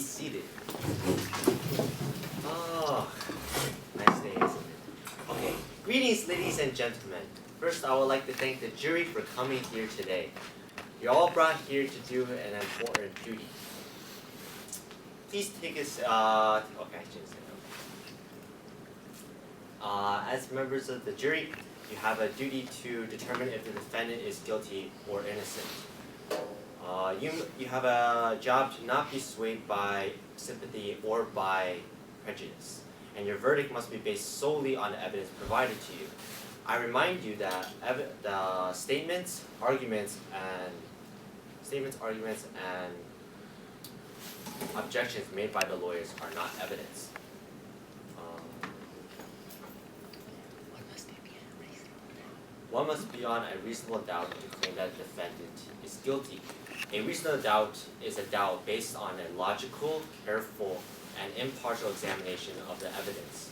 seated. Oh, nice day, isn't it? Okay, greetings, ladies and gentlemen. First, I would like to thank the jury for coming here today. You're all brought here to do an important duty. Please take us, okay, I shouldn't say that. As members of the jury, you have a duty to determine if the defendant is guilty or innocent. You have a job to not be swayed by sympathy or by prejudice, and your verdict must be based solely on the evidence provided to you. I remind you that the statements, arguments, and objections made by the lawyers are not evidence. One must be on a reasonable doubt to claim that the defendant is guilty. A reasonable doubt is a doubt based on a logical, careful, and impartial examination of the evidence.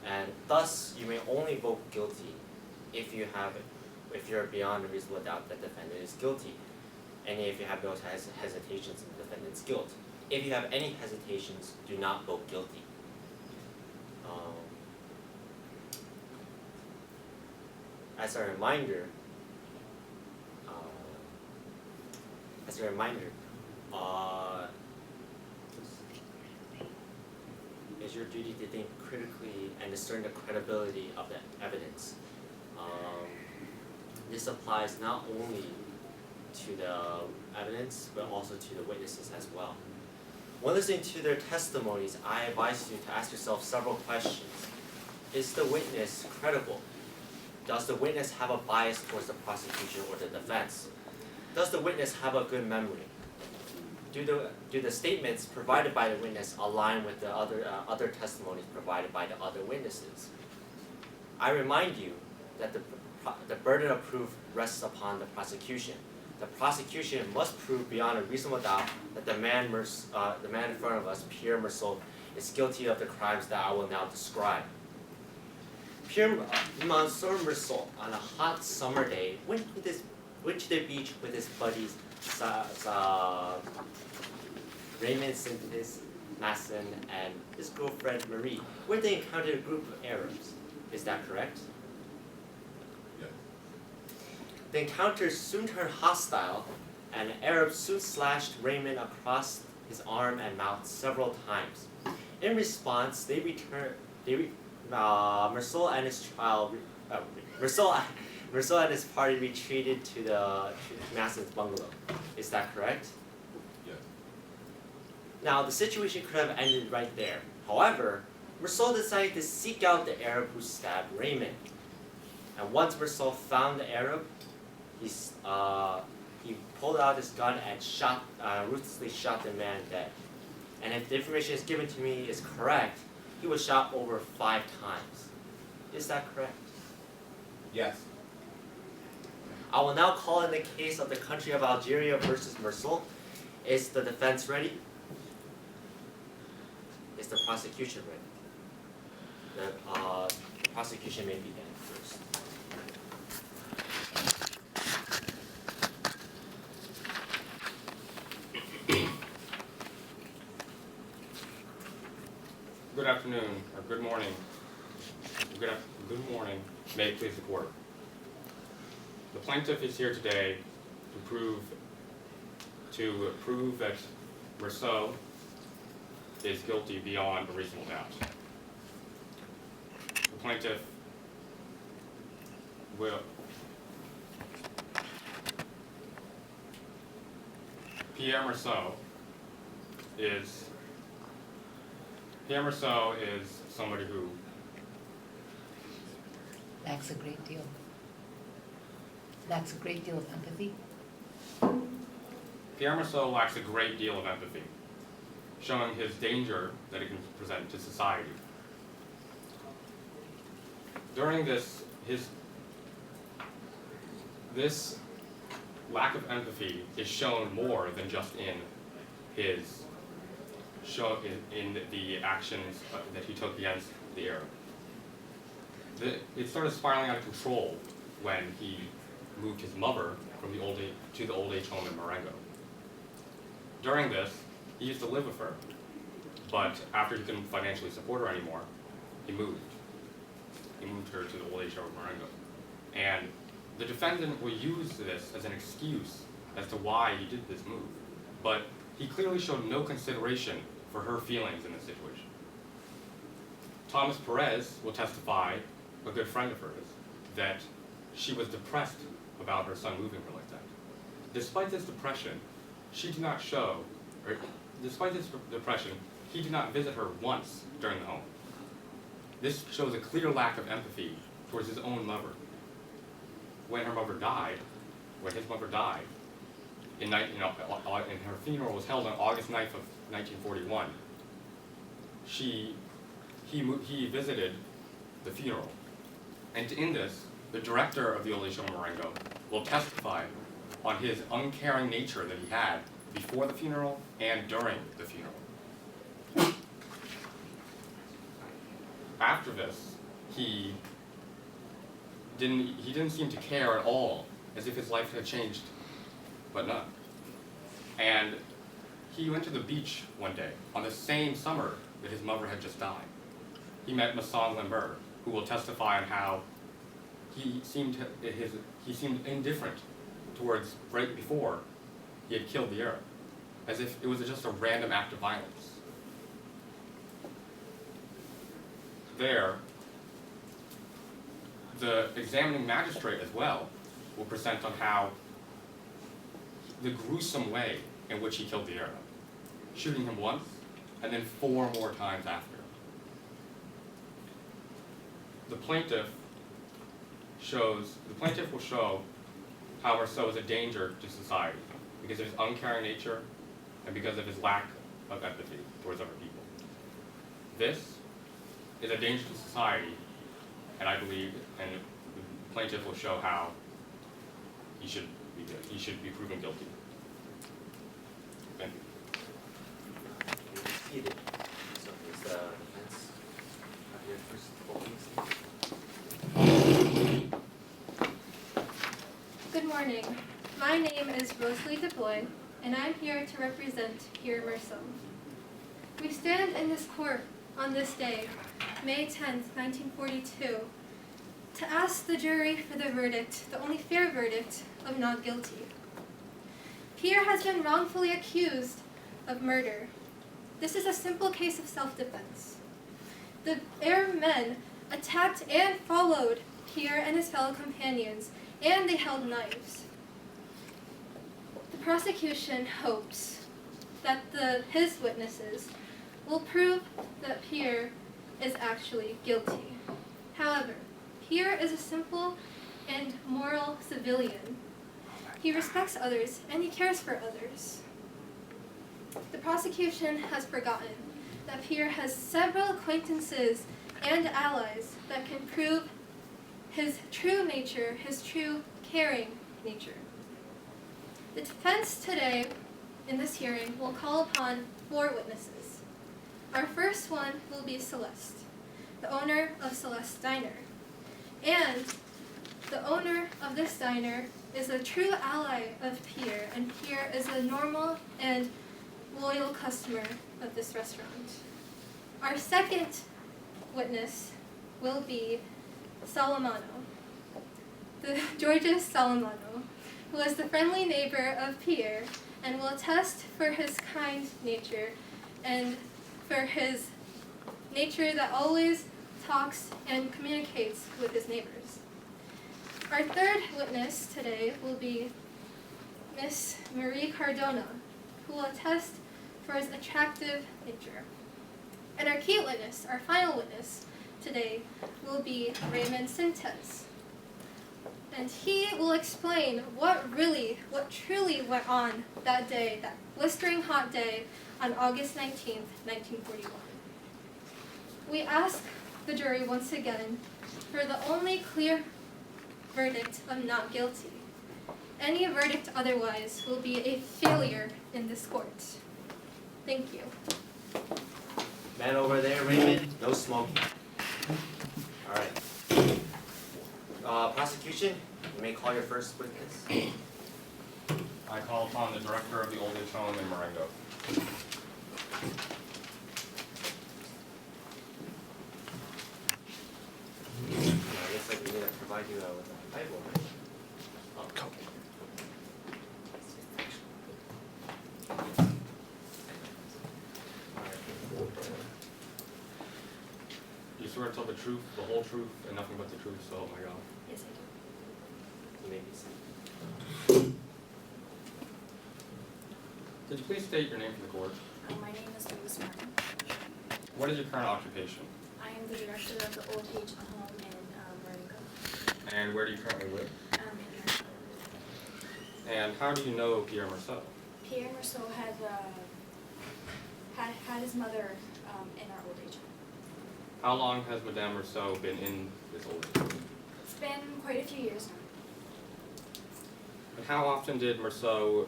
And thus, you may only vote guilty if you're beyond a reasonable doubt that the defendant is guilty, and if you have no hesitations in the defendant's guilt. If you have any hesitations, do not vote guilty. As a reminder, it's your duty to think critically and discern the credibility of the evidence. This applies not only to the evidence, but also to the witnesses as well. When listening to their testimonies, I advise you to ask yourself several questions. Is the witness credible? Does the witness have a bias towards the prosecution or the defense? Does the witness have a good memory? Do the statements provided by the witness align with the other testimonies provided by the other witnesses? I remind you that the burden of proof rests upon the prosecution. The prosecution must prove beyond a reasonable doubt that the man in front of us, Pierre Meursault, is guilty of the crimes that I will now describe. Monsieur Meursault, on a hot summer day, went to the beach with his buddies Raymond Synthesis, Masson, and his girlfriend Marie, where they encountered a group of Arabs. Is that correct? Yes. The encounter soon turned hostile, and the Arabs soon slashed Raymond across his arm and mouth several times. In response, Meursault and his party retreated to Masson's bungalow. Is that correct? Yes. Now, the situation could have ended right there. However, Meursault decided to seek out the Arab who stabbed Raymond. And once Meursault found the Arab, he pulled out his gun and ruthlessly shot the man dead. And if the information is given to me is correct, he was shot over 5 times. Is that correct? Yes. I will now call in the case of the country of Algeria versus Meursault. Is the defense ready? Is the prosecution ready? The prosecution may begin first. Good afternoon, or good morning. Good morning. May it please the court. The plaintiff is here today to prove that Meursault is guilty beyond a reasonable doubt. The plaintiff will Pierre Meursault is somebody who lacks a great deal. Lacks a great deal of empathy. Pierre Meursault lacks a great deal of empathy, showing his danger that he can present to society. During this lack of empathy is shown more than just in the actions that he took against the Arab. It started spiraling out of control when he moved his mother from to the old age home in Marengo. During this, he used to live with her, but after he couldn't financially support her anymore, he moved. He moved her to the old age home of Marengo. And the defendant will use this as an excuse as to why he did this move, but he clearly showed no consideration for her feelings in this situation. Thomas Perez will testify, a good friend of hers, that she was depressed about her son moving her like that. Despite this depression, he did not visit her once during the home. This shows a clear lack of empathy towards his own mother. When his mother died, and her funeral was held on August 9th of 1941, he visited the funeral. And in this, the director of the Old Age Home Marengo will testify on his uncaring nature that he had before the funeral and during the funeral. After this, he didn't seem to care at all, as if his life had changed, but none. And he went to the beach one day on the same summer that his mother had just died. He met Masson Lambert, who will testify on how he seemed indifferent towards right before he had killed the Arab, as if it was just a random act of violence. There, the examining magistrate as well will present on how the gruesome way in which he killed the Arab, shooting him once and then 4 more times after. The plaintiff will show how Marceau is a danger to society because of his uncaring nature and because of his lack of empathy towards other people. This is a danger to society, and I believe, and the plaintiff will show how he should be proven guilty. Thank you. Repeated. So is the defense have your first opening statement? Good morning. My name is Rosalie DeBoy, and I'm here to represent Pierre Marceau. We stand in this court on this day, May 10th, 1942, to ask the jury for the verdict, the only fair verdict, of not guilty. Pierre has been wrongfully accused of murder. This is a simple case of self-defense. The Arab men attacked and followed Pierre and his fellow companions, and they held knives. The prosecution hopes that his witnesses will prove that Pierre is actually guilty. However, Pierre is a simple and moral civilian. He respects others and he cares for others. The prosecution has forgotten that Pierre has several acquaintances and allies that can prove his true nature, his true caring nature. The defense today in this hearing will call upon 4 witnesses. Our first one will be Celeste, the owner of Celeste Diner. And the owner of this diner is a true ally of Pierre, and Pierre is a normal and loyal customer of this restaurant. Our second witness will be Salamano, the Georges Salamano, who is the friendly neighbor of Pierre and will attest for his kind nature and for his nature that always talks and communicates with his neighbors. Our third witness today will be Miss Marie Cardona, who will attest for his attractive nature. And our key witness, our final witness today, will be Raymond Sintes. And he will explain what truly went on that day, that blistering hot day on August 19th, 1941. We ask the jury once again for the only clear verdict of not guilty. Any verdict otherwise will be a failure in this court. Thank you. Man over there, Raymond, no smoking. Alright. Prosecution, you may call your first witness. I I call upon the director of the Old Age Home in Marengo. I guess like we need to provide you with a Bible, right? Oh. You swear to tell the truth, the whole truth, and nothing but the truth, so help my God. Yes, I You may be seated. Could you please state your name for the court? My name is Louise Martin. What is your current occupation? I am the director of the Old Age Home in Marengo. And where do you currently live? In Marengo. And how do you know Pierre Marceau? Pierre Marceau had his mother in our old age home. How long has Madame Marceau been in this old age home? It's been quite a few years now. And how often did Marceau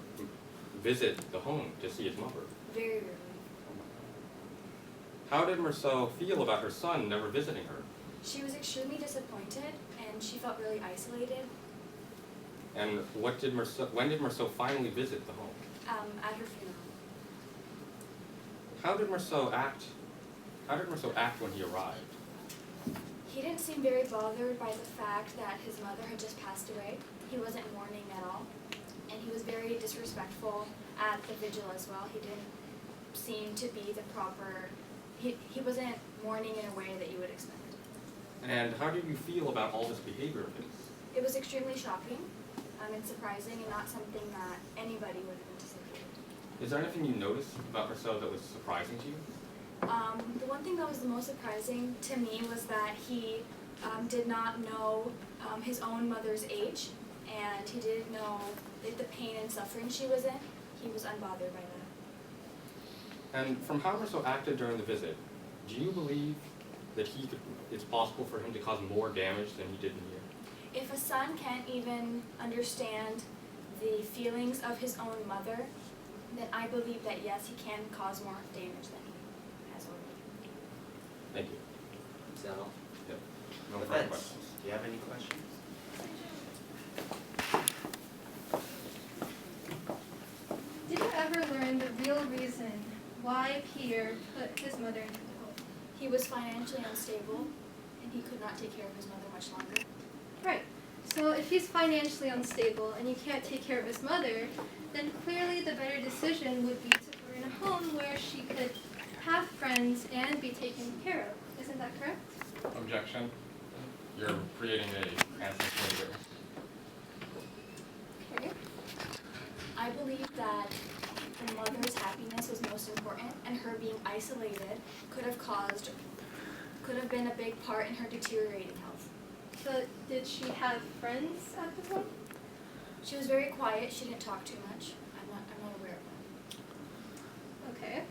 visit the home to see his mother? Very rarely. How did Marceau feel about her son never visiting her? She was extremely disappointed and she felt really isolated And when did Marceau finally visit the home? at her funeral. How did Marceau act? How did Marceau act when he arrived? He didn't seem very bothered by the fact that his mother had just passed away. He wasn't mourning at all. And he was very disrespectful at the vigil as well. He didn't seem to be the proper, he wasn't mourning in a way that you would expect. And how did you feel about all this behavior of his? It was extremely shocking and surprising and not something that anybody would have anticipated. Is there anything you noticed about Marceau that was surprising to you? The one thing that was the most surprising to me was that he did not know his own mother's age, and he didn't know the pain and suffering she was in. He was unbothered by that. And from how Marceau acted during the visit, do you believe that it's possible for him to cause more damage than he did in here? If a son can't even understand the feelings of his own mother, then I believe that yes, he can cause more damage than he has already. Thank you. Is that all? Yep. No further Defense, questions. do you have any questions? Did you ever learn the real reason why Pierre put his mother into the home? He was financially unstable, and he could not take care of his mother much longer. Right. So if he's financially unstable and he can't take care of his mother, then clearly the better decision would be to put her in a home where she could have friends and be taken care of. Isn't that correct? Objection. You're creating a ancestral witness. Okay. I believe that the mother's happiness was most important, and her being isolated could have been a big part in her deteriorating health. So did she have friends at the home? She was very quiet. She didn't talk too much. I'm not aware of that. Okay.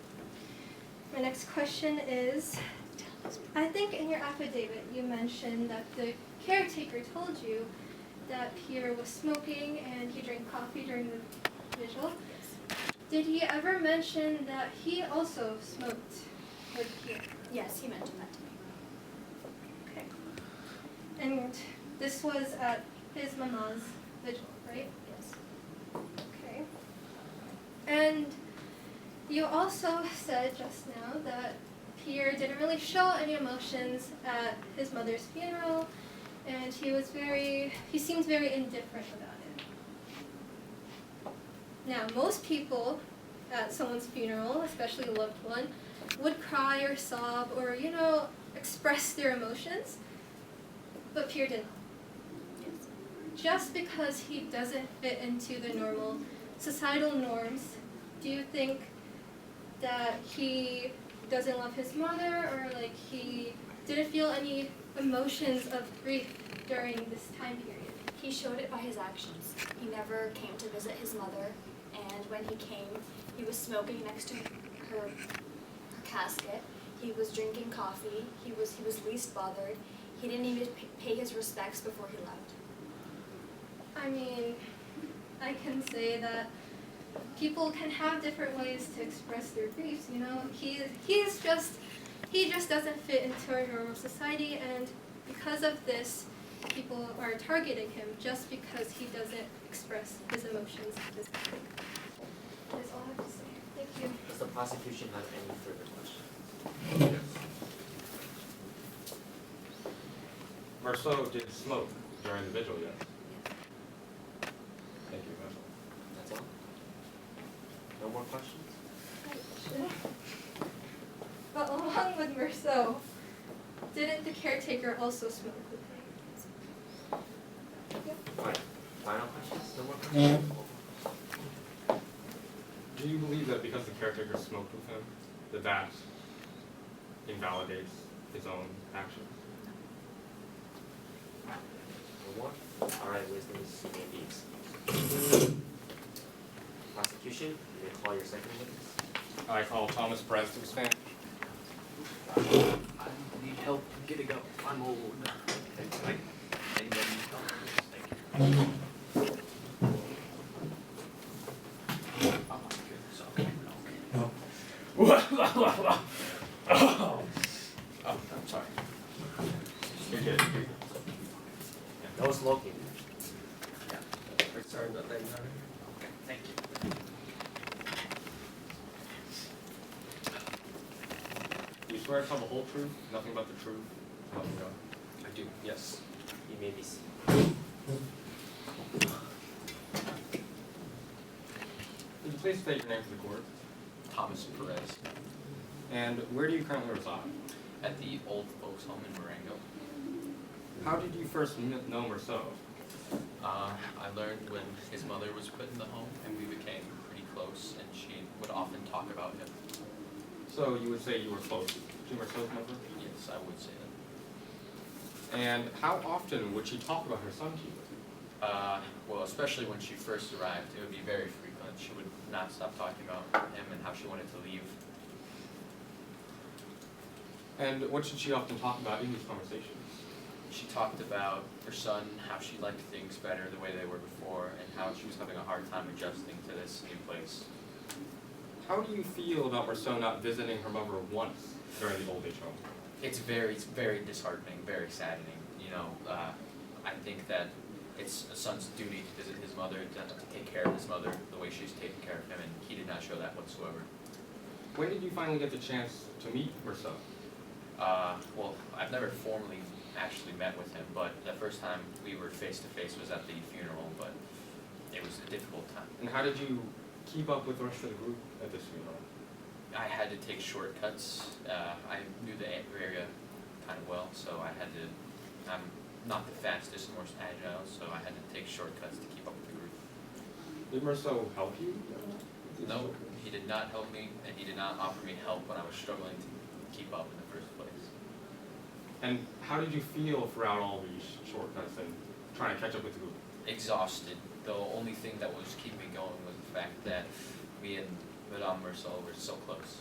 My next question is, I think in your affidavit you mentioned that the caretaker told you that Pierre was smoking and he drank coffee during the vigil. Yes. Did he ever mention that he also smoked with Pierre? Yes, he mentioned that to me. Okay. And this was at his mama's vigil, right? Yes. Okay. And you also said just now that Pierre didn't really show any emotions at his mother's funeral, and he seemed very indifferent about it. Now, most people at someone's funeral, especially a loved one, would cry or sob or, express their emotions, but Pierre didn't. Yes. Just because he doesn't fit into the normal societal norms, do you think that he doesn't love his mother, or he didn't feel any emotions of grief during this time period? He showed it by his actions. He never came to visit his mother, and when he came, he was smoking next to her casket. He was drinking coffee. He was least bothered. He didn't even pay his respects before he left. I mean, I can say that people can have different ways to express their griefs, he just doesn't fit into our normal society, and because of this, people are targeting him just because he doesn't express his emotions physically. That's all I have to say. Thank you. Does the prosecution have any further questions? Yes. Marceau did smoke during the vigil, yes? Thank you, that's all. That's all? No more questions? But along with Marceau, didn't the caretaker also smoke with him? Alright, final questions? No more questions? Do you believe that because the caretaker smoked with him, that invalidates his own actions? No more? Alright, witness may be excused. Prosecution, you may call your second witness. I call Thomas Perez to stand. I need help getting up. I'm old. Anybody need help? Thank you. Oh my goodness. Okay. Oh, I'm sorry. You're good. No smoking. Yeah. Sorry about that. Okay. Thank you. Do you swear to tell the whole truth, nothing but the truth, nothing else? I do. Yes. You may be seated. Could you please state your name to the court? Thomas Perez And where do you currently reside? at the old folks home in Marengo. How did you first know Marceau? I learned when his mother was put in the home, and we became pretty close, and she would often talk about him. So you would say you were close to Marceau's mother? Yes, I would say that. And how often would she talk about her son to you? Well, especially when she first arrived, it would be very frequent. She would not stop talking about him and how she wanted to leave. And what should she often talk about in these conversations? She talked about her son, how she liked things better the way they were before, and how she was having a hard time adjusting to this new place. How do you feel about Marceau not visiting her mother once during the old age home? It's very disheartening, very saddening. You know, I think that it's a son's duty to visit his mother, to take care of his mother the way she's taking care of him, and he did not show that whatsoever. When did you finally get the chance to meet Marceau? Well, I've never formally actually met with him, but the first time we were face to face was at the funeral, but it was a difficult time. And how did you keep up with the rest of the group at this funeral? I had to take shortcuts. I knew the area kind of well, so I'm not the fastest, most agile, so I had to take shortcuts to keep up with the group. Did Marceau help you? No, he did not help me, and he did not offer me help when I was struggling to keep up in the first place. And how did you feel throughout all these shortcuts and trying to catch up with the group? Exhausted. The only thing that was keeping me going was the fact that me and Madame Marceau were so close.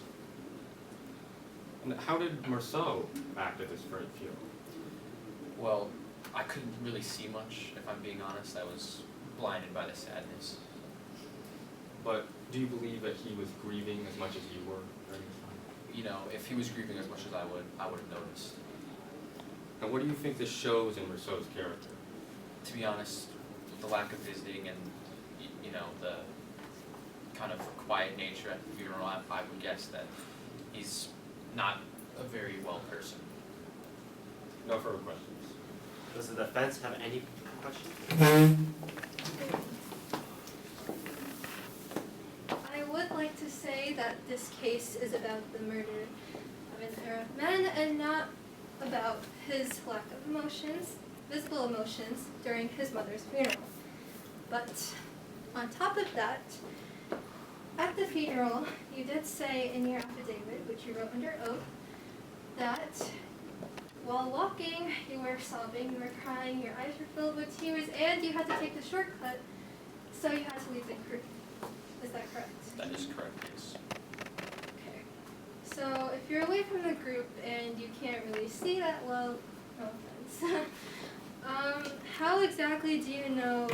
And how did Marceau act at this very funeral? Well, I couldn't really see much, if I'm being honest. I was blinded by the sadness. But do you believe that he was grieving as much as you were during this time? You know, if he was grieving as much as I would have noticed. And what do you think this shows in Marceau's character? To be honest, the lack of visiting and, you know, the kind of quiet nature at the funeral, I would guess that he's not a very well person. No further questions. Does the defense have any questions? I would like to say that this case is about the murder of an Arab man and not about his lack of emotions, visible emotions, during his mother's funeral. But on top of that, at the funeral, you did say in your affidavit, which you wrote under oath, that while walking, you were sobbing, you were crying, your eyes were filled with tears, and you had to take the shortcut, so you had to leave the group. Is that correct? That is correct, yes. Okay. So if you're away from the group and you can't really see that well, no offense, how exactly do you know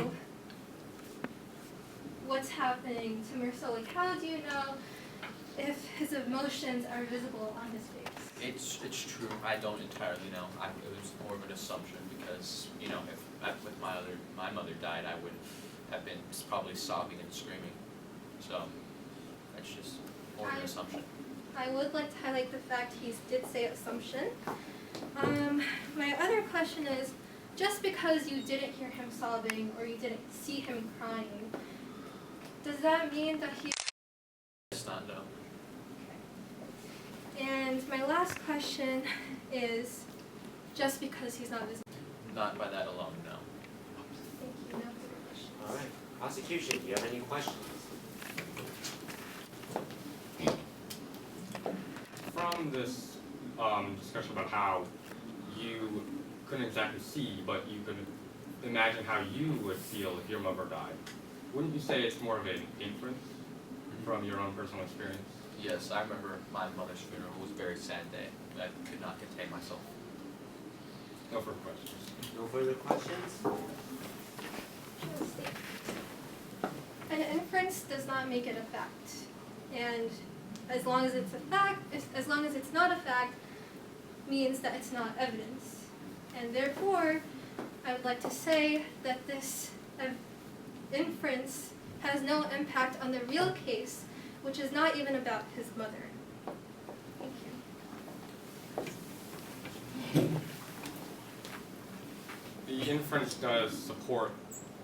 what's happening to Marceau? Like, how do you know if his emotions are visible on his face? It's true. I don't entirely know. It was more of an assumption because because, you know, if with my mother died, I would have been probably sobbing and screaming. So that's just more of an assumption. I would like to highlight the fact he did say assumption. My other question is, just because you didn't hear him sobbing or you didn't see him crying, does that mean that he... It's not, no. And my last question is, just because he's not visible. Not by that alone, no. Thank you. No further questions. Alright, prosecution, do you have any questions? From this discussion about how you couldn't exactly see, but you could imagine how you would feel if your mother died, wouldn't you say it's more of an inference from your own personal experience? Yes, I remember my mother's funeral was a very sad day. I could not contain myself. No further questions. No further questions? An inference does not make it a fact. And as long as it's a fact, as long as it's not a fact, means that it's not evidence. And therefore, I would like to say that this inference has no impact on the real case, which is not even about his mother. Thank you. The inference does support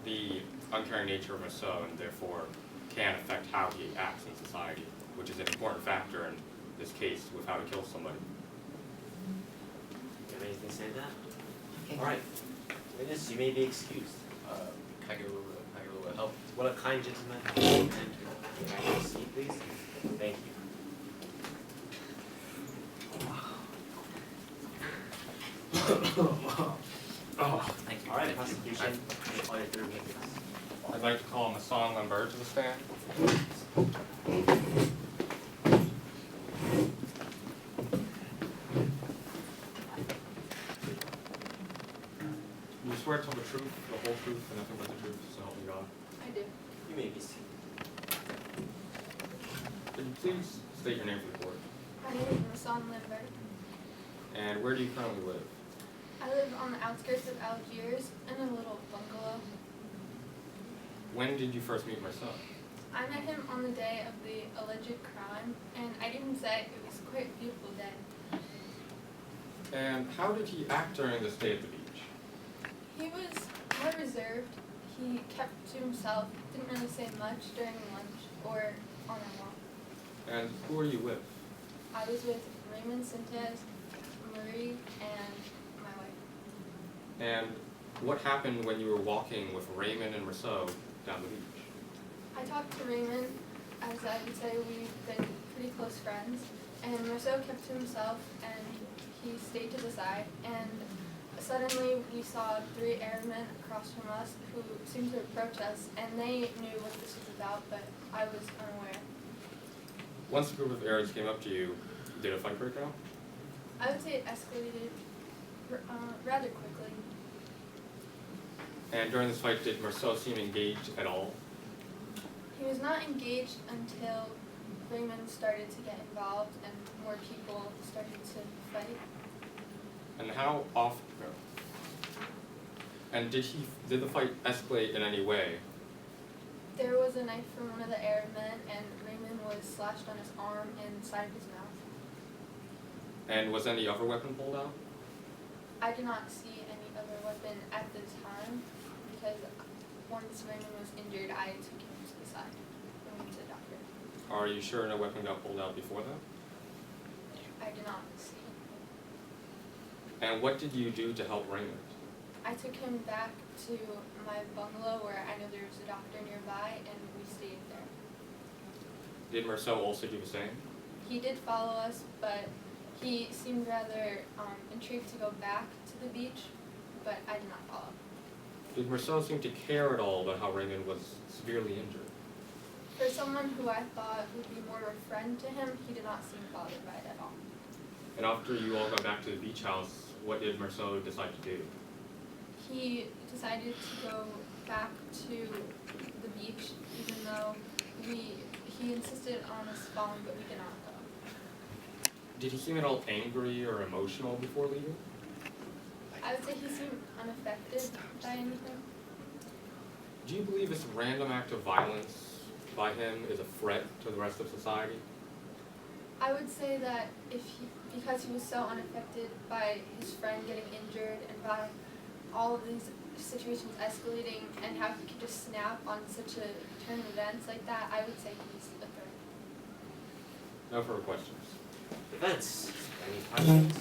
the uncaring nature of Marceau and therefore can affect how he acts in society, which is an important factor in this case with how to kill somebody. Do you have anything to say to that? Okay. Alright, witness, you may be excused. Can I get a little bit of help? What a kind gentleman. And can I have a seat, please? Thank you. Thank you. Alright, Thank you. prosecution, you call your third witness. I'd like to call Masson Lambert to the stand. You swear to tell the truth, the whole truth, and nothing but the truth, so help me God. I do. You may be seated. Could you please state your name for the court? My name is Masson Lambert. And where do you currently live? I live on the outskirts of Algiers in a little bungalow. When did you first meet Marceau? I met him on the day of the alleged crime, and I can say it was quite a beautiful day. And how did he act during the stay at the beach? He was more reserved. He kept to himself, didn't really say much during lunch or on our walk. And who are you with? I was with Raymond Sintez, Marie, and my wife. And what happened when you were walking with Raymond and Marceau down the beach? I talked to Raymond, as I would say we've been pretty close friends, and Marceau kept to himself, and he stayed to the side, and suddenly we saw 3 airmen across from us who seemed to approach us, and they knew what this was about, but I was unaware. Once a group of Arabs came up to you, did a fight break out? I would say it escalated rather quickly. And during this fight, did Marceau seem engaged at all? He was not engaged until Raymond started to get involved and more people started to fight. And how often? And did the fight escalate in any way? There was a knife from one of the Arab men, and Raymond was slashed on his arm and side of his mouth. And was any other weapon pulled out? I did not see any other weapon at the time, because once Raymond was injured, I took him to the side and went to the doctor. Are you sure no weapon got pulled out before that? I did not see. And what did you do to help Raymond? I took him back to my bungalow where I know there was a doctor nearby, and we stayed there. Did Marceau also do the same? He did follow us, but he seemed rather intrigued to go back to the beach, but I did not follow. Did Marceau seem to care at all about how Raymond was severely injured? For someone who I thought would be more of a friend to him, he did not seem bothered by it at all. And after you all got back to the beach house, what did Marceau decide to do? He decided to go back to the beach, even though he insisted on us following, but we did not go. Did he seem at all angry or emotional before leaving? I would say he seemed unaffected by anything. Do you believe this random act of violence by him is a threat to the rest of society? I would say that because he was so unaffected by his friend getting injured and by all of these situations escalating and how he could just snap on such a turn of events like that, I would say he's a threat. No further questions. Events. Any questions?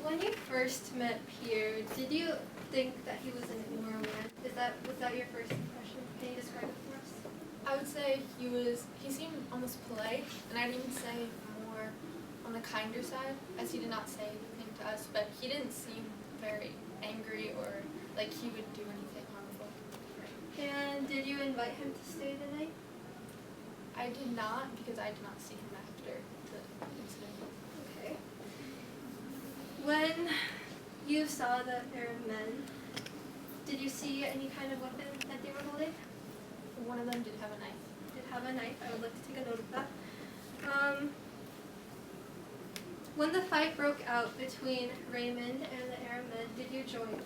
When you first met Pierre, did you think that he was an immoral man? Was that your first impression? Can you describe it for us? I would say he seemed almost polite, and I'd even say more on the kinder side, as he did not say anything to us, but he didn't seem very angry or like he would do anything harmful. And did you invite him to stay the night? I did not, because I did not see him after the incident. Okay. When you saw the Arab men, did you see any kind of weapon that they were holding? One of them did have a knife. Did have a knife. I would like to take a note of that. When the fight broke out between Raymond and the Arab men, did you join?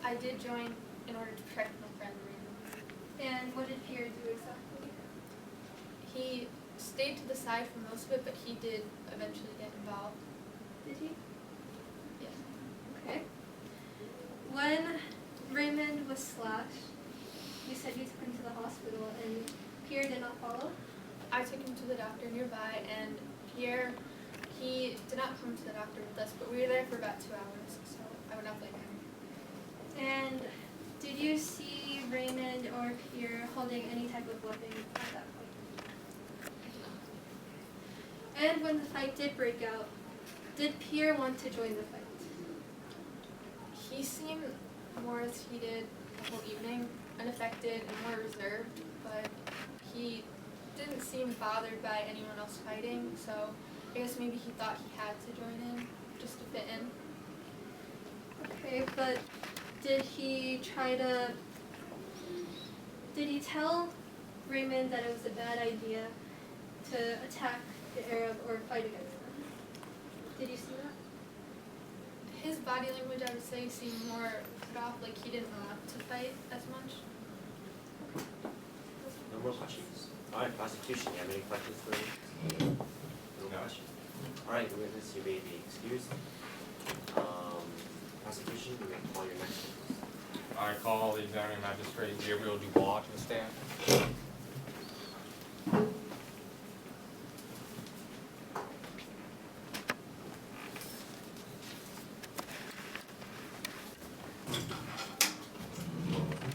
I did join in order to protect my friend Raymond. And what did Pierre do exactly? He stayed to the side for most of it, but he did eventually get involved. Did he? Yes. Okay. When Raymond was slashed, you said you took him to the hospital and Pierre did not follow? I took him to the doctor nearby, and Pierre, he did not come to the doctor with us, but we were there for about 2 hours, so I would not blame him. And did you see Raymond or Pierre holding any type of weapon at that point? And when the fight did break out, did Pierre want to join the fight? He seemed more as he did the whole evening, unaffected and more reserved, but he didn't seem bothered by anyone else fighting, so I guess maybe he thought he had to join in just to fit in. Okay, but did he tell Raymond that it was a bad idea to attack the Arab or fight against them? Did you see that? His body language, I would say, seemed more put off, like he didn't want to fight as much. No more questions? Alright, prosecution, you have any questions for me? No questions? Alright, witness, you may be excused. Prosecution, you may call your next witness. I call the examining magistrate Gabriel Dubois to the stand.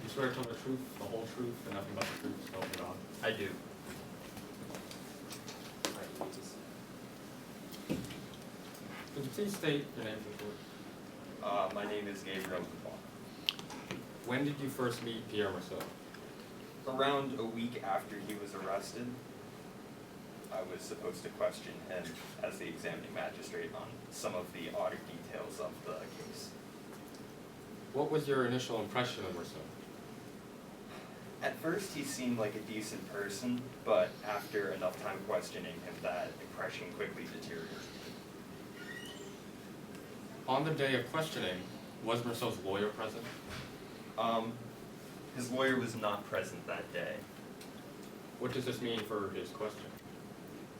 You swear to tell the truth, the whole truth, and nothing but the truth, so help you God? I do. Alright, you may just. Could you please state your name for the court? My name is Gabriel Dubois. When did you first meet Pierre Marceau? Around a week after he was arrested, I was supposed to question him as the examining magistrate on some of the odder details of the case. What was your initial impression of Marceau? At first, he seemed like a decent person, but after enough time questioning him, that impression quickly deteriorated. On the day of questioning, was Marceau's lawyer present? His lawyer was not present that day. What does this mean for his question?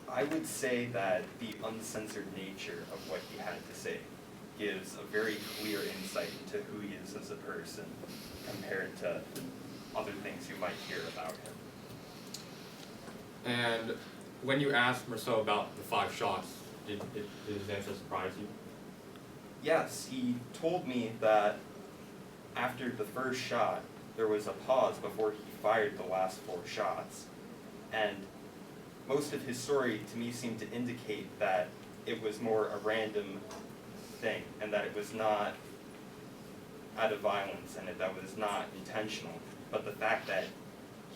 I would say that the uncensored nature of what he had to say gives a very clear insight into who he is as a person compared to other things you might hear about him. And when you asked Marceau about the 5 shots, did his answer surprise you? Yes, he told me that after the first shot, there was a pause before he fired the last 4 shots. And most of his story to me seemed to indicate that it was more a random thing and that it was not out of violence and that was not intentional. But the fact that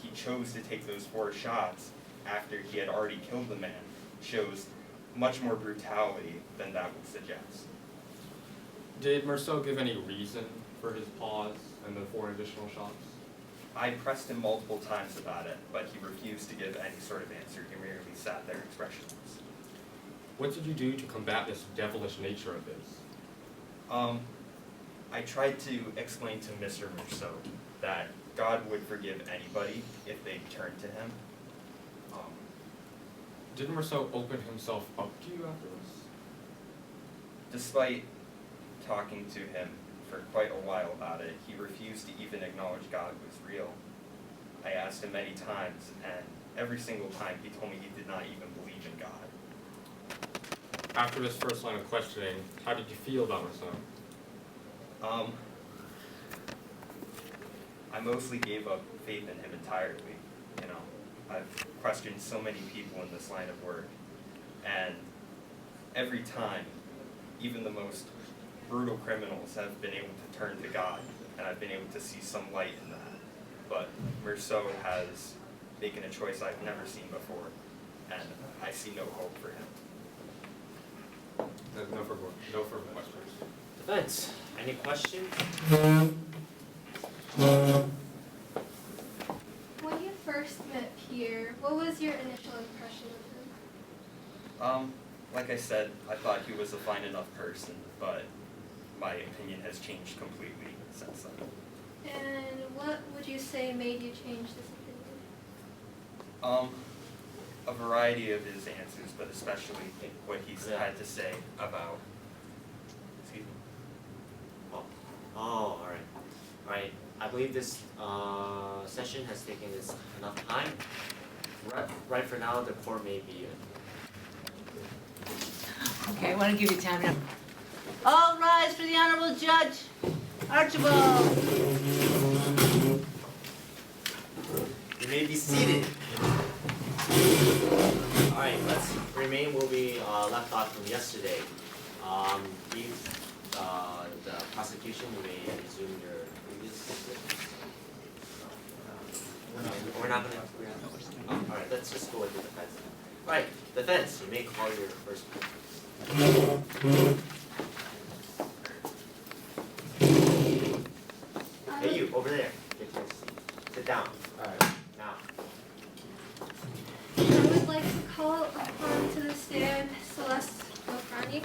he chose to take those 4 shots after he had already killed the man shows much more brutality than that would suggest. Did Marceau give any reason for his pause and the 4 additional shots? I pressed him multiple times about it, but he refused to give any sort of answer. He merely sat there expressionless. What did you do to combat this devilish nature of his? I tried to explain to Mr. Rousseau that God would forgive anybody if they turned to him. Did Rousseau open himself up to you after this? Despite talking to him for quite a while about it, he refused to even acknowledge God was real. I asked him many times, and every single time he told me he did not even believe in God. After this first line of questioning, how did you feel about Rousseau? I mostly gave up faith in him entirely. You know, I've questioned so many people in this line of work, and every time, even the most brutal criminals have been able to turn to God, and I've been able to see some light in that. But Rousseau has making a choice I've never seen before, and I see no hope for him. No further questions. Defense, any questions? When you first met Pierre, what was your initial impression of him? Like I said, I thought he was a fine enough person, but my opinion has changed completely since then. And what would you say made you change this opinion? A variety of his answers, but especially what he's had to say about. Excuse me. Oh, alright. I believe this session has taken us enough time. Right for now, the court may be Okay, I want to give you time now. All rise for the Honorable Judge Archibald. You may be seated. Alright, let's remain where we left off from yesterday. The prosecution, you may resume your previous witness. We're not gonna. Alright, let's just go with the defense. Alright, defense, you may call your first witness. Hey, you over there. Get your seat. Sit down. Alright, now. I would like to call upon to the stand Celeste Lofrani.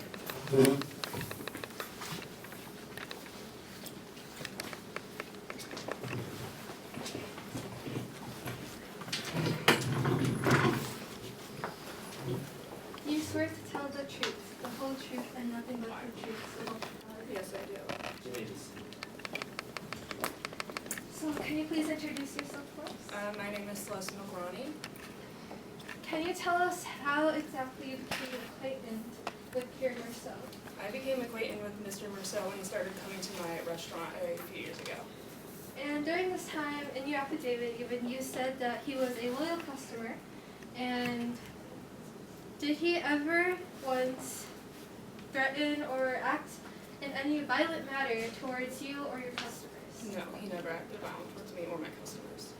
You swear to tell the truth, the whole truth, and nothing but the truth, so help you God. Yes, I do. You may be seated. So can you please introduce yourself for us? My name is Celeste Milgrani. Can you tell us how exactly you became acquainted with Pierre Rousseau? I became acquainted with Mr. Rousseau when he started coming to my restaurant a few years ago. And during this time, in your affidavit, even you said that he was a loyal customer. And did he ever once threaten or act in any violent manner towards you or your customers? No, he never acted violent towards me or my customers.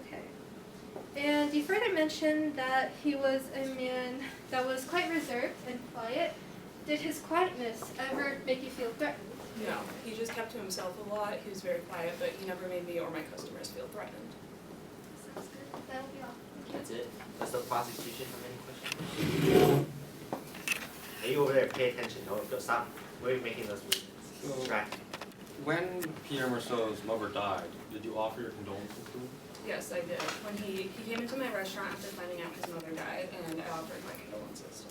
Okay. And you further mentioned that he was a man that was quite reserved and quiet. Did his quietness ever make you feel threatened? No, he just kept to himself a lot. He was very quiet, but he never made me or my customers feel threatened. Sounds good. That'll be all. Thank you. That's it. Does the prosecution have any questions? Hey, you over there, pay attention. Don't stop. We're making those movements. So- Distracting. When Pierre Rousseau's mother died, did you offer your condolences to him? Yes, I did. When he came into my restaurant after finding out his mother died, and I offered my condolences.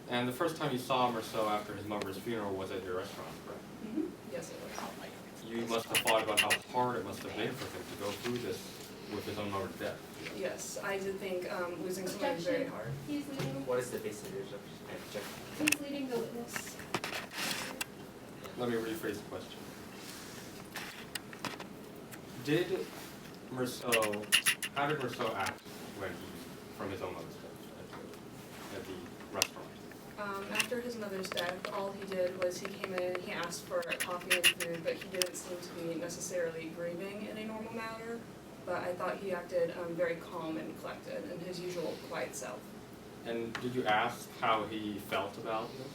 And the first time you saw Rousseau after his mother's funeral was at your restaurant, correct? Mm-hmm. Yes, it was. You must have thought about how hard it must have been for him to go through this with his own mother's death. Yes, I did think losing someone is very hard. He's leading. What is the basis of your objection? He's leading the witness. Let me rephrase the question. How did Rousseau act when he, from his own mother's death at the restaurant? After his mother's death, all he did was he came in and he asked for coffee and food, but he didn't seem to be necessarily grieving in a normal manner. But I thought he acted very calm and collected in his usual quiet self. And did you ask how he felt about this?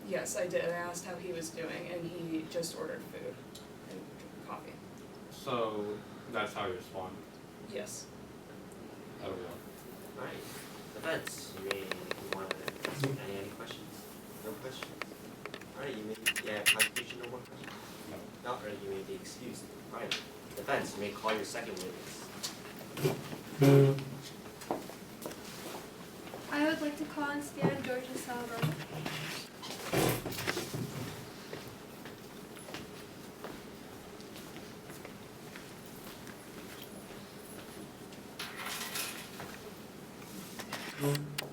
Yes, I did. I asked how he was doing, and he just ordered food and coffee. So that's how you responded? Yes. That'll be all. Alright. Defense, you may want to answer any questions? No questions? Alright, you may, prosecution, no more questions? No. Alright, you may be excused. Alright, defense, you may call your second witness. I would like to call and stand Georgia Salvo.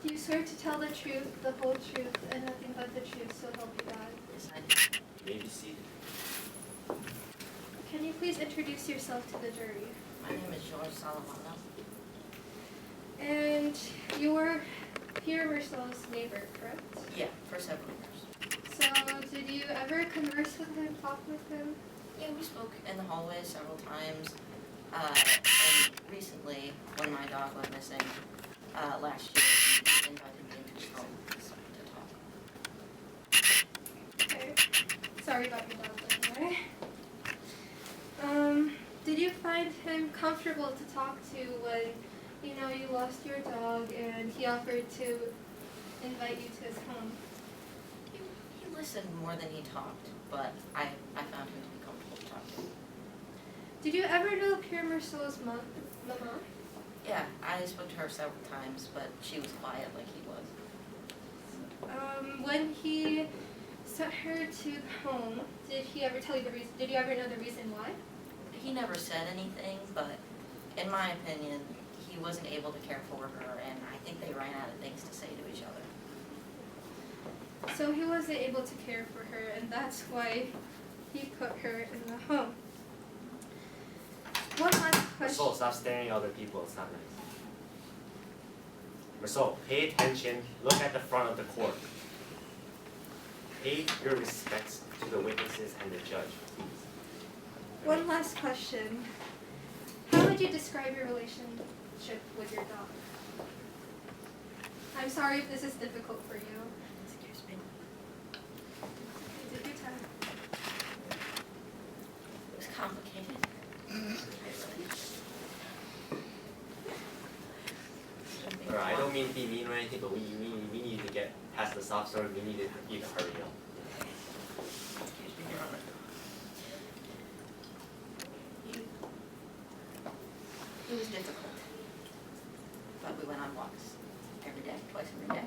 Do you swear to tell the truth, the whole truth, and nothing but the truth, so help you God? Yes, I do. You may be seated. Can you please introduce yourself to the jury? My name is George Salamano. And you were Pierre Merceau's neighbor, correct? Yeah, for several years. So, did you ever converse with him, talk with him? Yeah, we spoke in the hallway several times. And recently, when my dog went missing, last year, he invited me into his home to talk. Okay. Sorry about your dog, anyway. Did you find him comfortable to talk to when, you lost your dog and he offered to invite you to his home? He listened more than he talked, but I found him to be comfortable to talk to. Did you ever know Pierre Merceau's mama? Yeah, I spoke to her several times, but she was quiet like he was. When he sent her to the home, did he ever tell you the reason? Did you ever know the reason why? He never said anything, but in my opinion, he wasn't able to care for her, and I think they ran out of things to say to each other. So he wasn't able to care for her, and that's why he put her in the home. One last question. Marceau, stop staring at other people, it's not nice. Marceau, pay attention, look at the front of the court. Pay your respects to the witnesses and the judge, please. One last question. How would you describe your relationship with your dog? I'm sorry if this is difficult for you. Excuse me. Take your time. It was complicated. Alright, I don't mean to be mean or anything, but we need to get past the stop sign, we need to hurry up. Excuse me, Your Honor. It was difficult, but we went on walks every day, twice every day.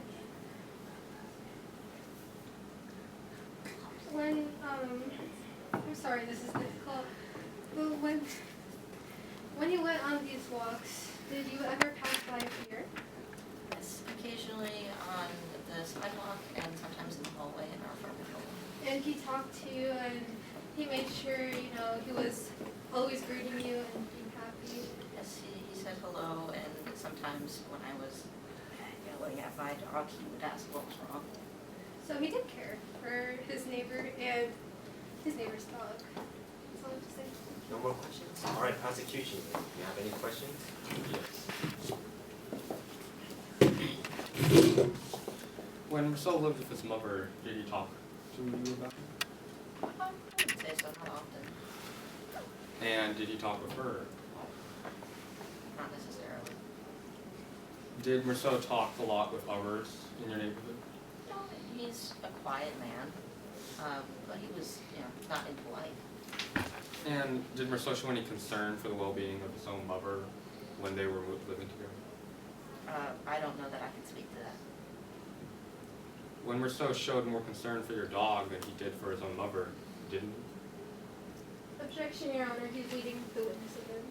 When, I'm sorry this is difficult, but when you went on these walks, did you ever pass by here? Yes, occasionally on the sidewalk and sometimes in the hallway in our apartment building. And he talked to you and he made sure, he was always greeting you and being happy. Yes, he said hello, and sometimes when I was yelling at my dog, he would ask what was wrong. So he did care for his neighbor and his neighbor's dog. That's all I have to say. No more questions? Alright, prosecution, do you have any questions? Yes. When Marceau lived with his mother, did he talk to you about it? I wouldn't say so, not often. And did he talk with her? Not necessarily. Did Marceau talk a lot with others in your neighborhood? No, he's a quiet man, but he was, not impolite. And did Marceau show any concern for the well-being of his own mother when they were living together? I don't know that I can speak to that. When Marceau showed more concern for your dog than he did for his own mother, didn't he? Objection, Your Honor. He's leading the witness again.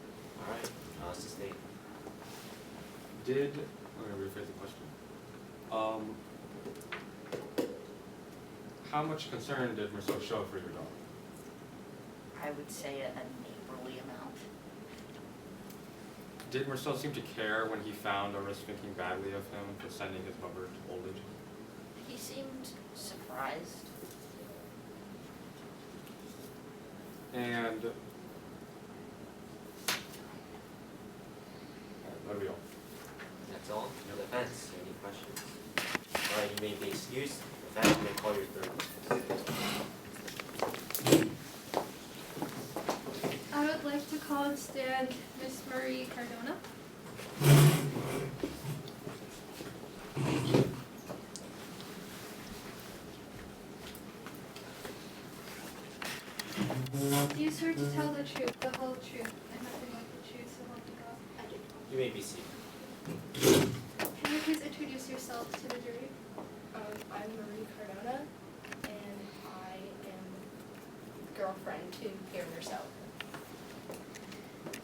Alright, sustain. I'm gonna rephrase the question. How much concern did Marceau show for your dog? I would say a neighborly amount. Did Marceau seem to care when he found others thinking badly of him for sending his mother to old age? He seemed surprised. And what do we all? That's all? No defense, any questions? Alright, you may be excused. Defense, you may call your third witness. I would like to call and stand Miss Marie Cardona. you swear to tell the truth, the whole truth, and nothing but the truth, so help you God? I do. You may be seated. Can you please introduce yourself to the jury? I'm Marie Cardona, and I am girlfriend to Pierre Merceau.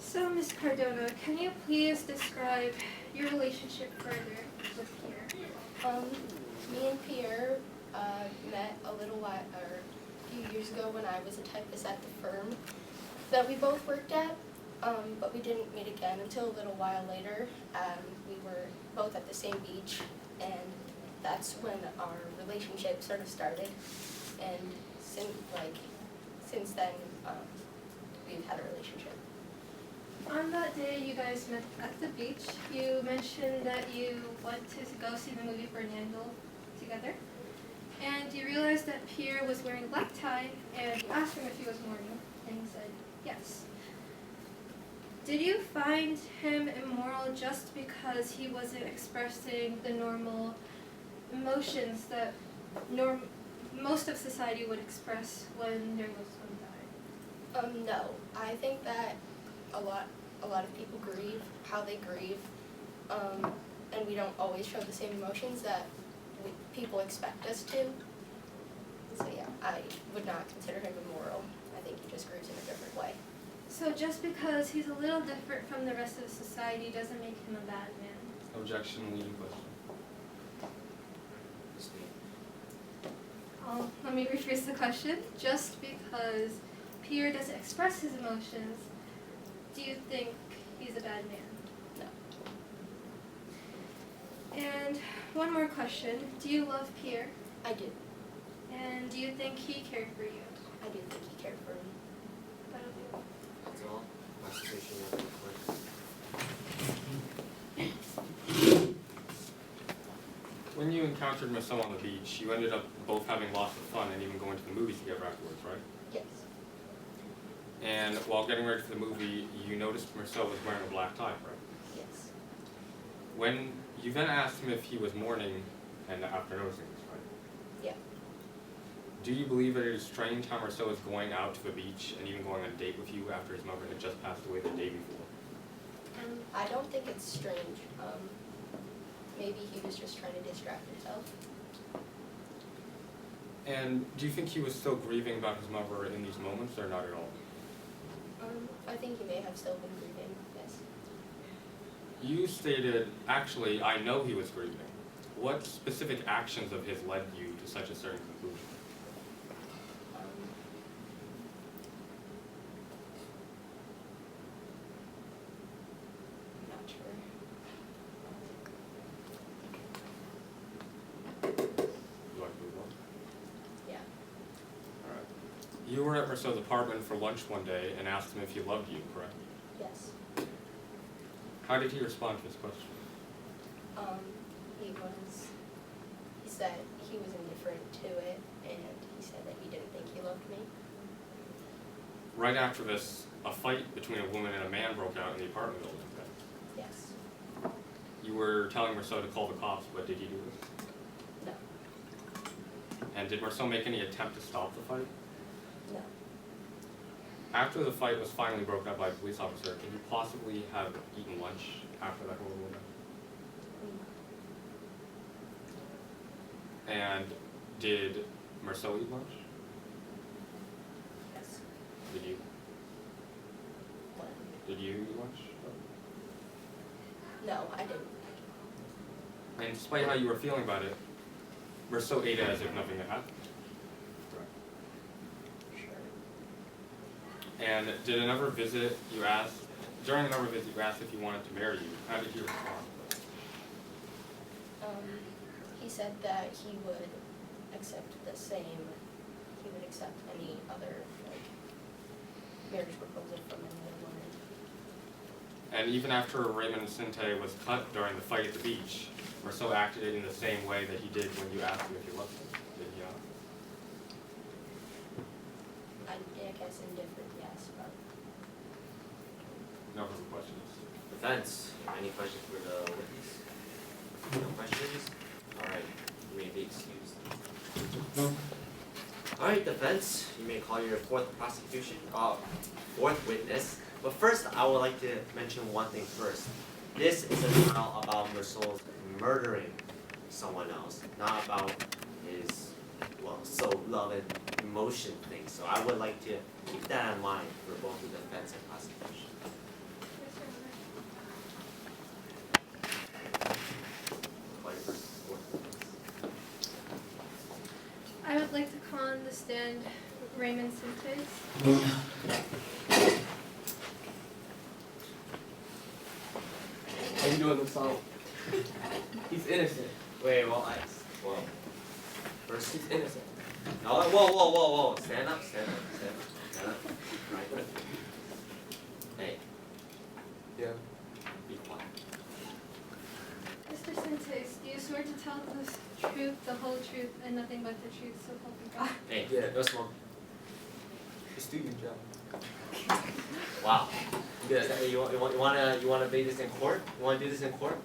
So, Ms. Cardona, can you please describe your relationship further with Pierre? Me and Pierre met a few years ago when I was a typist at the firm that we both worked at, but we didn't meet again until a little while later. We were both at the same beach, and that's when our relationship sort of started. And since then, we've had a relationship. On that day you guys met at the beach, you mentioned that you went to go see the movie Fernando together. And you realized that Pierre was wearing a black tie, and you asked him if he was mourning, and he said yes. Did you find him immoral just because he wasn't expressing the normal emotions that most of society would express when their loved one died? No, I think that a lot of people grieve how they grieve, and we don't always show the same emotions that people expect us to. So yeah, I would not consider him immoral. I think he just grieves in a different way. So just because he's a little different from the rest of society doesn't make him a bad man? Objection, leading question. Let me rephrase the question. Just because Pierre doesn't express his emotions, do you think he's a bad man? No. And one more question. Do you love Pierre? I do. And do you think he cared for you? I do think he cared for me. That'll do. That's all. Constitution of the When you encountered Marcel on the beach, you ended up both having lots of fun and even going to the movies together afterwards, right? Yes. And while getting ready for the movie, you noticed Marcel was wearing a black tie, right? Yes. When you then asked him if he was mourning, and after noticing this, right? Yeah. Do you believe that it is strange how Marcel is going out to the beach and even going on a date with you after his mother had just passed away the day before? I don't think it's strange. Maybe he was just trying to distract himself. And do you think he was still grieving about his mother in these moments, or not at all? I think he may have still been grieving, yes. You stated, actually, I know he was grieving. What specific actions of his led you to such a certain conclusion? I'm not sure. Would you like to move on? Yeah. Alright. You were at Marcel's apartment for lunch one day and asked him if he loved you, correct? Yes. How did he respond to this question? He said he was indifferent to it, and he said that he didn't think he loved me. Right after this, a fight between a woman and a man broke out in the apartment building, okay? Yes. You were telling Marcel to call the cops, but did he do this? No. And did Marcel make any attempt to stop the fight? No. After the fight was finally broken up by a police officer, could you possibly have eaten lunch after that horrible event? And did Marcel eat lunch? Yes. Did you? What? Did you eat lunch? No, I didn't. And despite how you were feeling about it, Marcel ate it as if nothing had happened. Sure. And did another visit you asked, during another visit you asked if he wanted to marry you, how did he respond? He said that he would accept any other, marriage proposal from any other woman. And even after Raymond Sinte was cut during the fight at the beach, Marcel acted in the same way that he did when you asked him if he loved him, did he not? I guess indifferent, yes, but. No further questions. Defense, any questions for the witness? No questions? Alright, you may be excused. Alright, defense, you may call your fourth witness. But first, I would like to mention one thing first. This is a trial about Mersault's murdering someone else, not about his, love and emotion thing. So I would like to keep that in mind for both the defense and prosecution. Call your fourth witness. I would like to call on the stand Raymond Sintes. How you doing, Masal? He's innocent. Wait, well, first, He's innocent. no, whoa, stand up. Right. Hey, Yeah. be quiet. Mr. Sintes, do you swear to tell the truth, the whole truth, and nothing but the truth, so help you God? Hey, Yeah. no smoke. Just do your job. Wow. Yeah. You wanna be this in court? You wanna do this in court?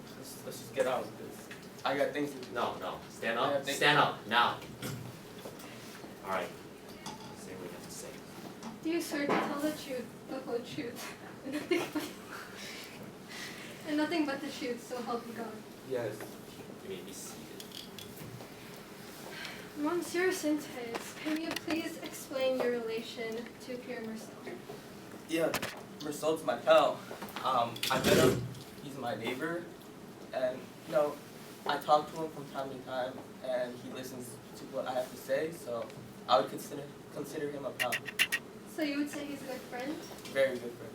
Let's just get out of this. I got things to do. No. Stand I up. have things- Stand up now. All right. Say what you have to say. Do you swear to tell the truth, the whole truth, and nothing but the truth, so help you God? Yes. You may be seated. Monsieur Sintes, can you please explain your relation to Pierre Mersault? Yeah. Mersault's my pal. I met him. He's my neighbor, and I talk to him from time to time, and he listens to what I have to say. So I would consider him a pal. So you would say he's a good friend? Very good friend.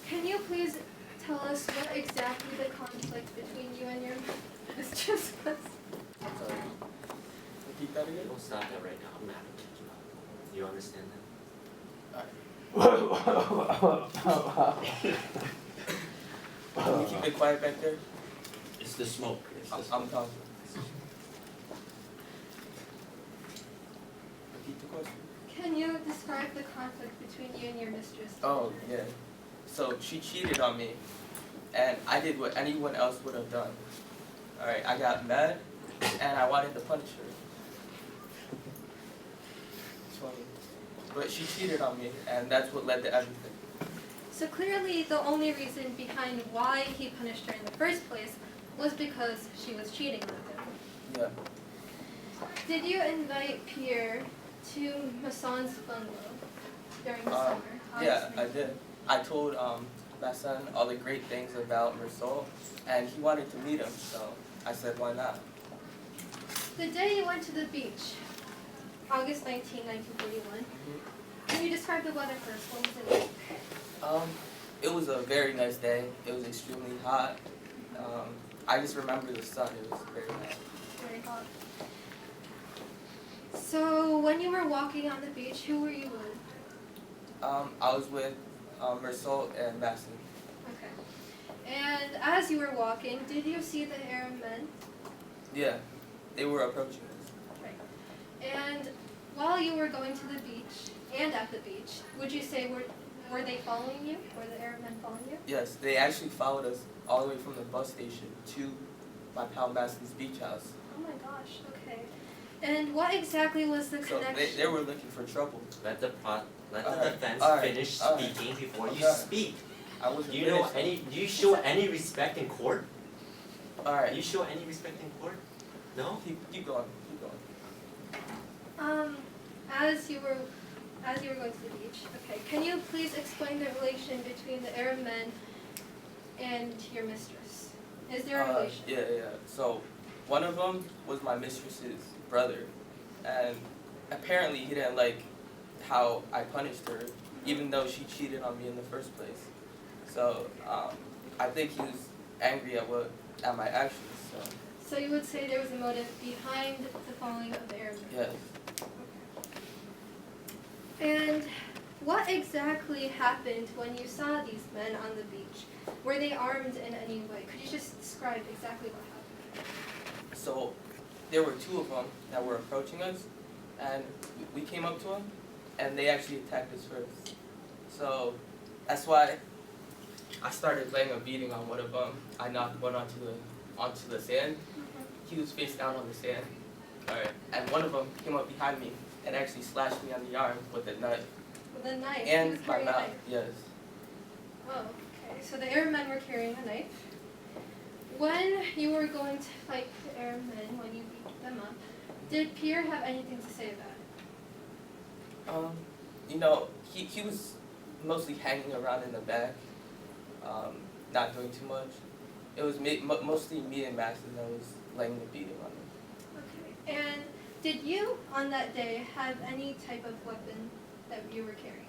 Can you please tell us what exactly the conflict between you and your mistress was? Sorry. Repeat that again. Don't stop that right now. I'm not gonna kick you out. Do you understand that? Can you keep it quiet back there? It's the smoke. I'm talking. Repeat the question. Can you describe the conflict between you and your mistress? Oh, yeah. So she cheated on me, and I did what anyone else would have done. Alright, I got mad, and I wanted to punish her. It's funny. But she cheated on me, and that's what led to everything. So clearly the only reason behind why he punished her in the first place was because she was cheating on him. Yeah. Did you invite Pierre to Masson's bungalow during the summer? Yeah, I did. I told my son all the great things about Mersault, and he wanted to meet him, so I said, why not? The day you went to the beach, August 19, 1941, can you describe the weather first? What was it like? It was a very nice day. It was extremely hot. I just remember the sun. It was very hot. Very hot. So when you were walking on the beach, who were you with? I was with Mersault and Masson. Okay. And as you were walking, did you see the Arab men? Yeah, they were approaching us. Right. And while you were going to the beach and at the beach, would you say were they following you? Were the Arab men following you? Yes, they actually followed us all the way from the bus station to my pal Masson's beach house. Oh my gosh, okay. And what exactly was the So connection? they were looking for trouble. Let the Alright, defense alright, finish alright. speaking before you Okay. speak. I wasn't Do you know finished. do you show any respect in court? Do Alright, you show any respect in court? No? keep going, keep going. As you were going to the beach, okay, can you please explain the relation between the Arab men and your mistress? Is there a relation? Yeah. So one of them was my mistress's brother, and apparently he didn't like how I punished her, even though she cheated on me in the first place. So I think he was angry at my actions. So you would say there was a motive behind the following of the Arab men? Yes. And what exactly happened when you saw these men on the beach? Were they armed in any way? Could you just describe exactly what happened? So there were two of them that were approaching us, and we came up to them, and they actually attacked us first. So that's why I started laying a beating on one of them. I knocked one onto the sand. He was face down on the sand, Alright, and one of them came up behind me and actually slashed me on the arm with a knife. With a knife. He was And my carrying a mouth, knife. yes. Oh, okay. So the airmen were carrying a knife. When you were going to fight the airmen, when you beat them up, did Pierre have anything to say about it? You know, he was mostly hanging around in the back, not doing too much. It was mostly me and Max that was laying the beating on him. Okay. And did you, on that day, have any type of weapon that you were carrying?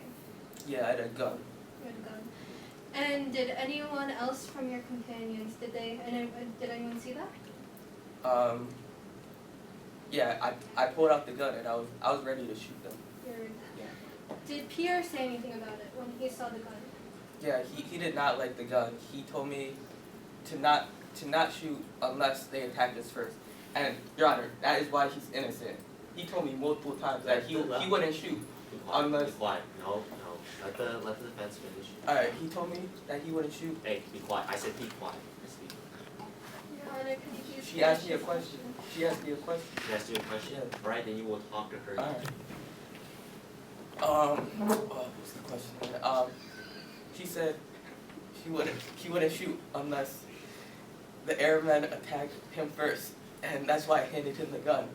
Yeah, I had a gun. You had a gun. And did anyone else from your companions, did anyone see that? Yeah, I pulled out the gun and I was ready to shoot them. Did Pierre say anything about it when he saw the gun? Yeah, he did not like the gun. He told me to not shoot unless they attacked us first. And Your Honor, that is why he's innocent. He told me multiple times that he wouldn't shoot Be quiet. unless. Be quiet. No. Let the defense finish. Alright, he told me that he wouldn't shoot. Hey, be quiet. I said be quiet. Your Honor, could you please She asked me a finish your question. She asked me a question. She asked you a question. Yeah. Alright, then you will talk to her. Alright. What's the question? She said he wouldn't shoot unless the airmen attacked him first, and that's why I handed him the gun.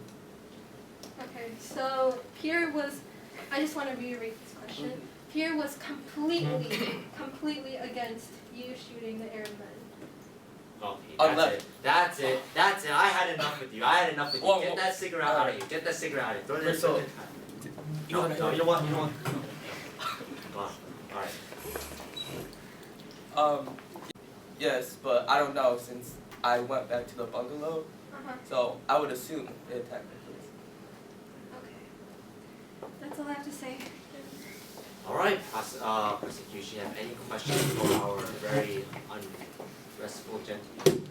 Okay, so Pierre was, I just want to reiterate this question. Pierre was completely against you shooting the airmen. Okay, that's it. I had enough with you. Whoa, Get whoa. that cigarette out of here. Get that cigarette out of here. Throw it in So- the No, you don't want. Go on. Alright. Yes, but I don't know since I went back to the bungalow, so I would assume they attacked me first. Okay. That's all I have to say. Alright, prosecution, you have any questions for our very unrestful gentleman?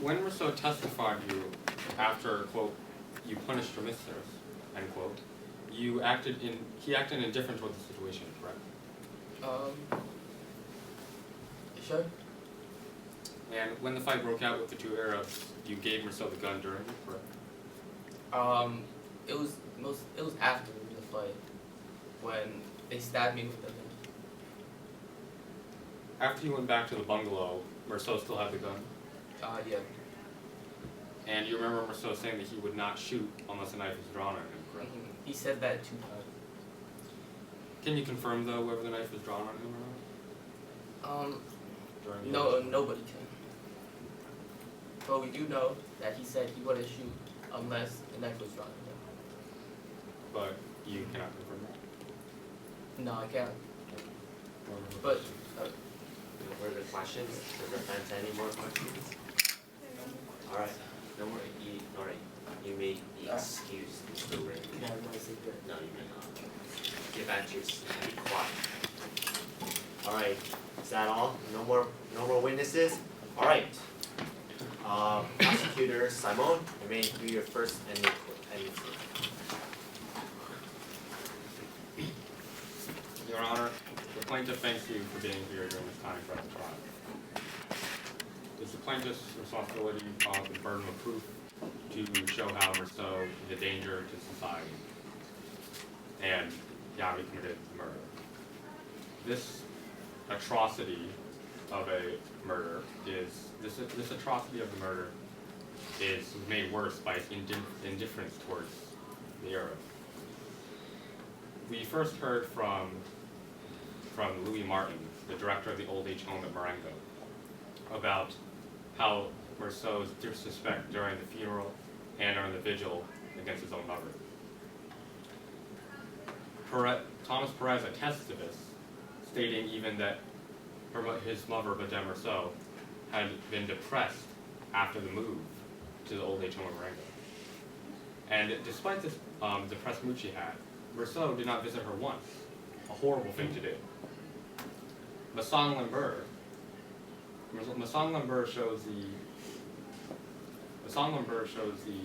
When Rousseau testified to you after, quote, you punished your mistress, end quote, he acted indifferent toward the situation, correct? Sure. And when the fight broke out with the two Arabs, you gave Rousseau the gun during it, correct? It was after the fight when they stabbed me with the gun. After you went back to the bungalow, Rousseau still had the gun? Yeah. And you remember Rousseau saying that he would not shoot unless a knife was drawn on him, correct? He said that 2 times. Can you confirm, though, whether the knife was drawn on him or not? During the No, incident? nobody can. But we do know that he said he wouldn't shoot unless the knife was drawn on him. But you cannot confirm that? No, I can't. Or was it- But No further questions? Does the defense any more questions? Alright, no more. Alright, you may be excused, Mr. Ray. yeah, I say good. No, you may not. Get back to your seat. Be quiet. Alright, is that all? No more witnesses? Alright. Prosecutor Simon, you may do your first ending. Your Honor, the plaintiff thanks you for being here during this time throughout the trial. It's the plaintiff's responsibility of the burden of proof to show how Rousseau is a danger to society and how he committed the murder. This atrocity of a murder is made worse by his indifference towards the Arab. We first heard from Louis Martin, the director of the old age home at Marengo, about how Rousseau's disrespect during the funeral and during the vigil against his own mother. Thomas Perez attested to this, stating even that his mother, Madame Rousseau, had been depressed after the move to the old age home at Marengo. And despite this depressed mood she had, Rousseau did not visit her once, a horrible thing to do. Masson Lambert shows the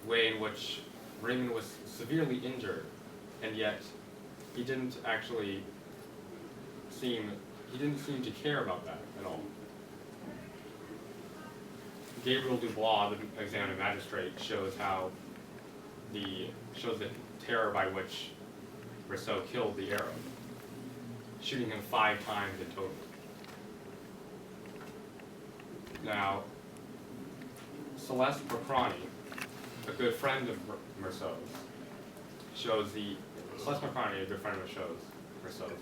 way in which Raymond was severely injured, and yet he didn't seem to care about that at all. Gabriel Dubois, the examining magistrate, shows the terror by which Rousseau killed the Arab, shooting him 5 times in total. Now, Celeste Macroni, a good friend of Rousseau's, Celeste Macroni, a good friend of Rousseau's,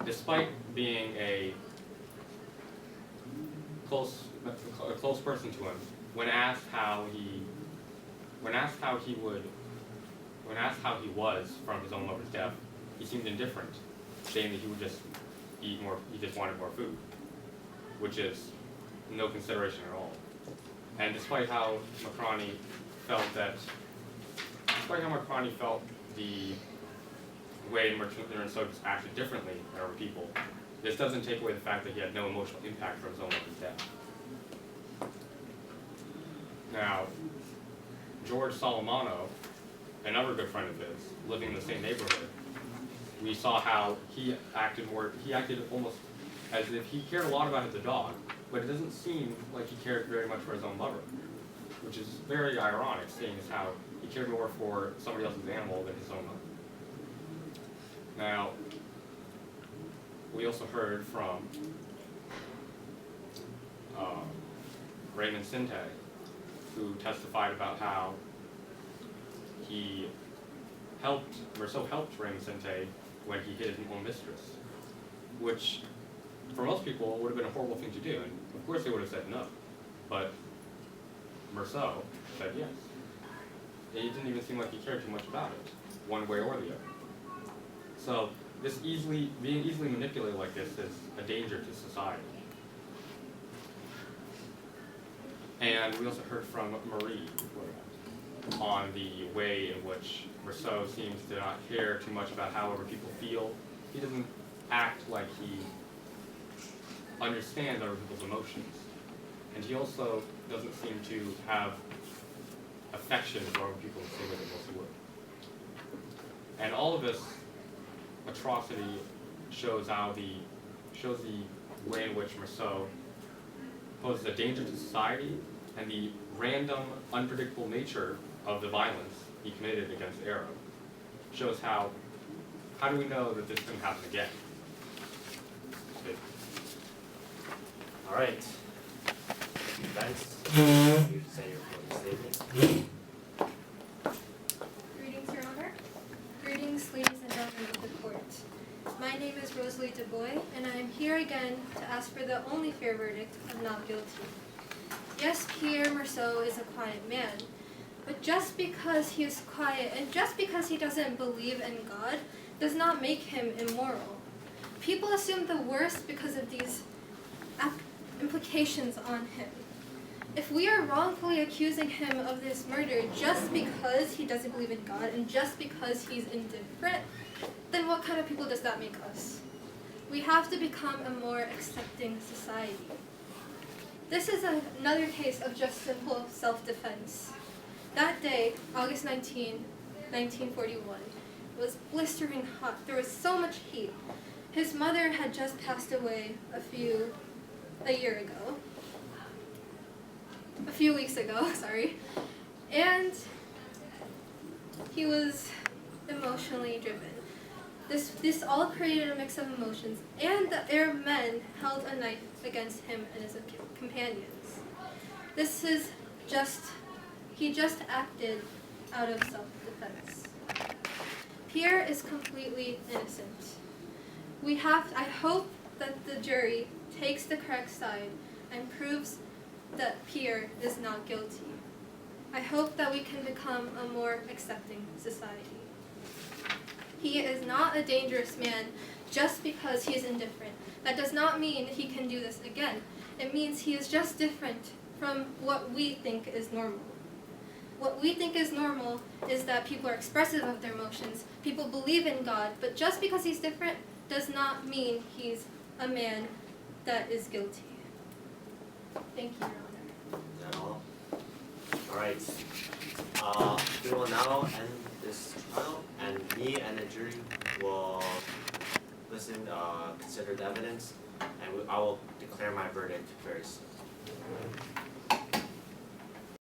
despite being a close person to him, when asked how he was from his own lover's death, he seemed indifferent, saying that he would just eat more, he just wanted more food, which is no consideration at all. And despite how Macroni felt the way in which Rousseau just acted differently than other people, this doesn't take away the fact that he had no emotional impact from his own lover's death. Now, George Solomano, another good friend of his, living in the same neighborhood, we saw how he acted almost as if he cared a lot about the dog, but it doesn't seem like he cared very much for his own lover, which is very ironic, seeing as how he cared more for somebody else's animal than his own lover. Now, we also heard from Raymond Sinte, who testified about how Rousseau helped Raymond Sinte when he hit his own mistress, which for most people would have been a horrible thing to do, and of course they would have said no, but Rousseau said yes. It didn't even seem like he cared too much about it, one way or the other. So being easily manipulated like this is a danger to society. And we also heard from Marie before that on the way in which Rousseau seems to not care too much about how other people feel. He doesn't act like he understands other people's emotions. And he also doesn't seem to have affection for other people in the same way that most would. And all of this atrocity shows the way in which Rousseau poses a danger to society and the random, unpredictable nature of the violence he committed against the Arab. Shows how do we know that this couldn't happen again? All right. Thanks. You say your closing statement. Greetings, Your Honor. Greetings, ladies and gentlemen of the court. My name is Rosalie Dubois, and I am here again to ask for the only fair verdict of not guilty. Yes, Pierre Meursault is a quiet man, but just because he is quiet and just because he doesn't believe in God does not make him immoral. People assume the worst because of these implications on him. If we are wrongfully accusing him of this murder just because he doesn't believe in God and just because he's indifferent, then what kind of people does that make us? We have to become a more accepting society. This is another case of just simple self-defense. That day, August 19, 1941, it was blistering hot. There was so much heat. His mother had just passed away a few weeks ago, sorry. And he was emotionally driven. This all created a mix of emotions, and the Arab men held a knife against him and his companions. He just acted out of self-defense. Pierre is completely innocent. I hope that the jury takes the correct side and proves that Pierre is not guilty. I hope that we can become a more accepting society. He is not a dangerous man just because he is indifferent. That does not mean he can do this again. It means he is just different from what we think is normal. What we think is normal is that people are expressive of their emotions, people believe in God, but just because he's different does not mean he's a man that is guilty. Thank you, Your Honor. Is that all? Alright. We will now end this trial, and me and the jury will consider the evidence, and I will declare my verdict very soon.